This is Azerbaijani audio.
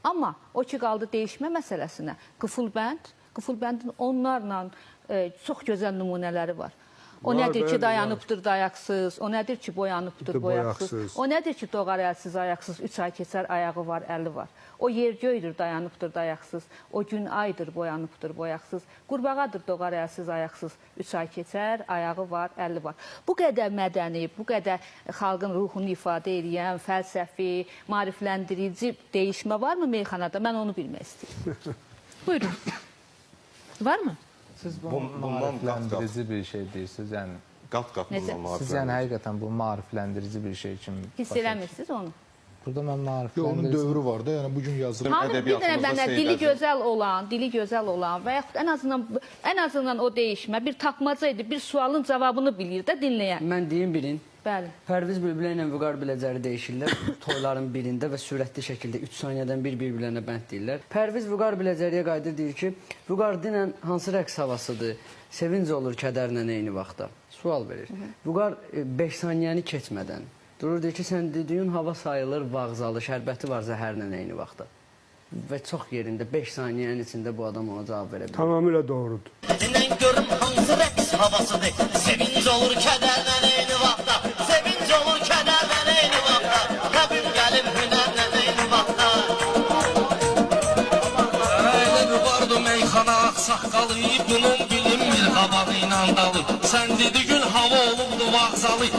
Amma o ki qaldı dəyişmə məsələsinə, qıfılbəndin onlarla çox gözəl nümunələri var. O nədir ki, dayanıbdır dayaqsız, o nədir ki, boyanıbdır boyaqsız, o nədir ki, doğar əlsiz, ayaqsız, 3 ay keçər, ayağı var, əli var. O yer göydür, dayanıbdır dayaqsız, o gün aydır, boyanıbdır boyaqsız, qurbağadır, doğar əlsiz, ayaqsız, 3 ay keçər, ayağı var, əli var. Bu qədər mədəni, bu qədər xalqın ruhunu ifadə edən, fəlsəfi, maarifləndirici dəyişmə varmı meyxanada? Mən onu bilmək istəyirəm. Buyurun. Varmı? Siz bu maarifləndirici bir şey deyirsiniz, yəni Qat-qat bundan maarifləndirici. siz yəni həqiqətən bu maarifləndirici bir şey kimi Hiss eləmirsiniz onu? Burada mən Onun maarifləndirici... dövrü var da, yəni bugün yazılır. Hani bir dənə mənə dili gözəl olan və yaxud ən azından o dəyişmə bir tapmaca idi, bir sualın cavabını bilir də dinləyən. Mən deyim birin. Bəli. Pərviz Bülbülə ilə Vüqar Biləcəri deyişirlər toyların birində və sürətli şəkildə 3 saniyədən bir-birlərinə bənd deyirlər. Pərviz Vüqar Biləcəriyə qayıdır, deyir ki, Vüqar dinən hansı rəqs havasıdır, sevinc olur kədərlə eyni vaxtda. Sual verir. Vüqar 5 saniyəni keçmədən durur, deyir ki, sən dediyin hava sayılır, vağzalı, şərbəti var zəhərlə eyni vaxtda. Və çox yerində 5 saniyənin içində bu adam ona cavab verə bilir. Tamamilə doğrudur. Dinən görüm hansı rəqs havasıdır, sevinc olur kədərlə eyni vaxtda, sevinc olur kədərlə eyni vaxtda, təbim gəlib hünərlə eyni vaxtda. Əylə Vüqardı meyxana saqqalı, bunun bilinmir qabağı ilə dalı. Sən dedi gün hava olubdu vağzalı,